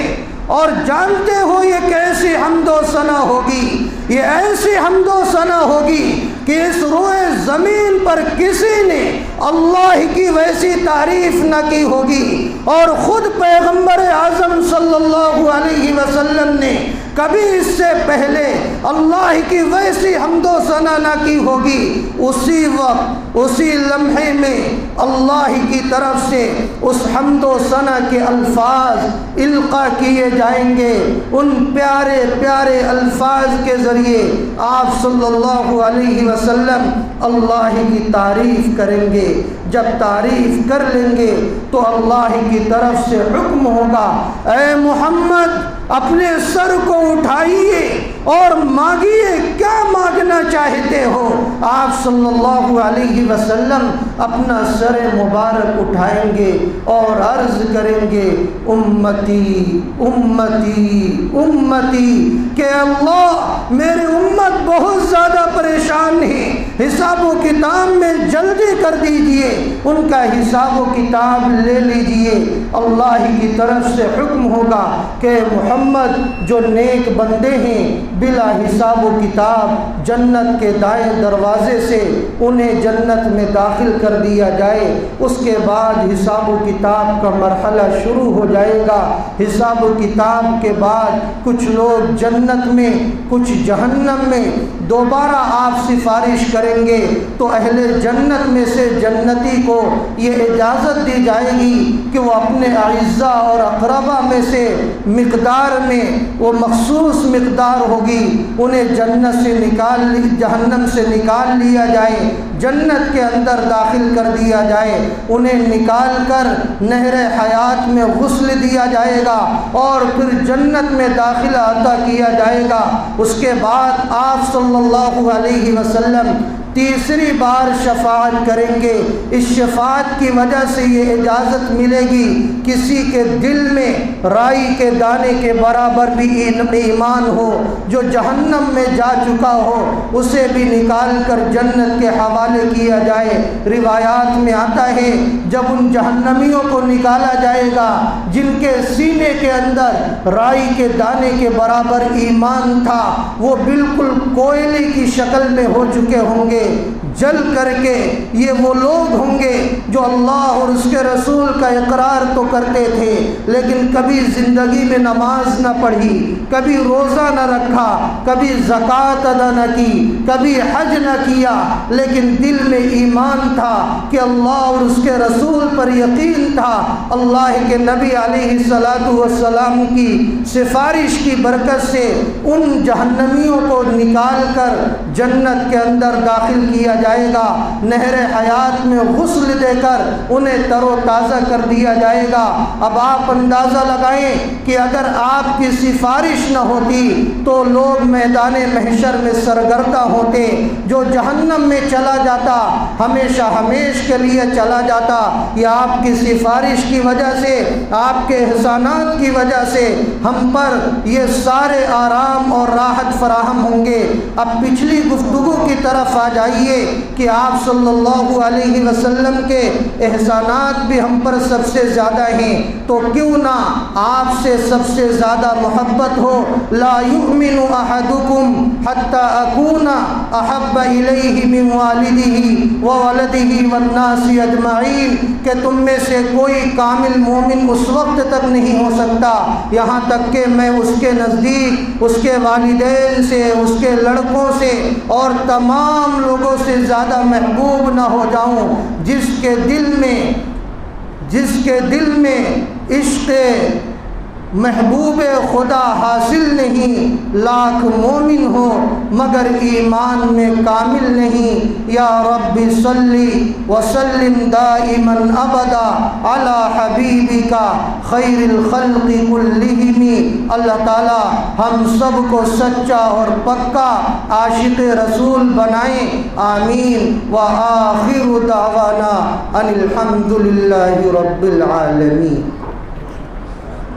اور جانتے ہو یہ کیسی حمد و ثنا ہوگی؟ یہ ایسی حمد و ثنا ہوگی کہ اس روئے زمین پر کسی نے اللہ کی ویسی تعریف نہ کی ہوگی، اور خود پیغمبر اعظم صلی اللہ علیہ وسلم نے کبھی اس سے پہلے اللہ کی ویسی حمد و ثنا نہ کی ہوگی۔ اسی وقت اسی لمحے میں اللہ کی طرف سے اس حمد و ثنا کے الفاظ القا کیے جائیں گے۔ ان پیارے پیارے الفاظ کے ذریعے آپ صلی اللہ علیہ وسلم اللہ کی تعریف کریں گے۔ جب تعریف کر لیں گے تو اللہ کی طرف سے حکم ہوگا، اے محمد اپنے سر کو اٹھائیے اور مانگیے، کیا مانگنا چاہتے ہو؟ آپ صلی اللہ علیہ وسلم اپنا سر مبارک اٹھائیں گے اور عرض کریں گے، امتی امتی امتی، کہ اللہ میری امت بہت زیادہ پریشان ہے، حساب و کتاب میں جلدی کر دیجئے، ان کا حساب و کتاب لے لیجئے۔ اللہ کی طرف سے حکم ہوگا کہ محمد جو نیک بندے ہیں بلا حساب و کتاب جنت کے دائیں دروازے سے انہیں جنت میں داخل کر دیا جائے۔ اس کے بعد حساب و کتاب کا مرحلہ شروع ہو جائے گا۔ حساب و کتاب کے بعد کچھ لوگ جنت میں کچھ جہنم میں، دوبارہ آپ سفارش کریں گے تو اہل جنت میں سے جنتی کو یہ اجازت دی جائے گی کہ وہ اپنے اعزاء اور اقربا میں سے مقدار میں وہ مخصوص مقدار ہوگی، انہیں جنت سے جہنم سے نکال لیا جائے، جنت کے اندر داخل کر دیا جائے، انہیں نکال کر نہر حیات میں غسل دیا جائے گا اور پھر جنت میں داخلہ عطا کیا جائے گا۔ اس کے بعد آپ صلی اللہ علیہ وسلم تیسری بار شفاعت کریں گے۔ اس شفاعت کی وجہ سے یہ اجازت ملے گی، کسی کے دل میں رائی کے دانے کے برابر بھی ایمان ہو، جو جہنم میں جا چکا ہو اسے بھی نکال کر جنت کے حوالے کیا جائے۔ روایات میں آتا ہے جب ان جہنمیوں کو نکالا جائے گا جن کے سینے کے اندر رائی کے دانے کے برابر ایمان تھا، وہ بالکل کوئلے کی شکل میں ہو چکے ہوں گے، جل کر کے یہ وہ لوگ ہوں گے جو اللہ اور اس کے رسول کا اقرار تو کرتے تھے لیکن کبھی زندگی میں نماز نہ پڑھی، کبھی روزہ نہ رکھا، کبھی زکوٰۃ ادا نہ کی، کبھی حج نہ کیا، لیکن دل میں ایمان تھا کہ اللہ اور اس کے رسول پر یقین تھا۔ اللہ کے نبی علیہ السلام کی سفارش کی برکت سے ان جہنمیوں کو نکال کر جنت کے اندر داخل کیا جائے گا، نہر حیات میں غسل دے کر انہیں تر و تازہ کر دیا جائے گا۔ اب آپ اندازہ لگائیں کہ اگر آپ کی سفارش نہ ہوتی تو لوگ میدان محشر میں سرگردہ ہوتے، جو جہنم میں چلا جاتا ہمیشہ ہمیش کے لیے چلا جاتا، یا آپ کی سفارش کی وجہ سے، آپ کے احسانات کی وجہ سے ہم پر یہ سارے آرام اور راحت فراہم ہوں گے۔ اب پچھلی گفتگو کی طرف آ جائیے کہ آپ صلی اللہ علیہ وسلم کے احسانات بھی ہم پر سب سے زیادہ ہیں، تو کیوں نہ آپ سے سب سے زیادہ محبت ہو۔ لا یؤمن احدکم حتی اکون احب الیہ من والدہ وولدہ والناس اجمعین، کہ تم میں سے کوئی کامل مومن اس وقت تک نہیں ہو سکتا یہاں تک کہ میں اس کے نزدیک اس کے والدین سے، اس کے لڑکوں سے اور تمام لوگوں سے زیادہ محبوب نہ ہو جاؤں۔ جس کے دل میں عشق محبوب خدا حاصل نہیں، لاکھ مومن ہو مگر ایمان میں کامل نہیں۔ یا رب صلی وسلم دائما ابدا علی حبیبک خیر الخلق کلہم۔ اللہ تعالی ہم سب کو سچا اور پکا عاشق رسول بنائیں، آمین۔ وآخر دعوانا ان الحمد للہ رب العالمین۔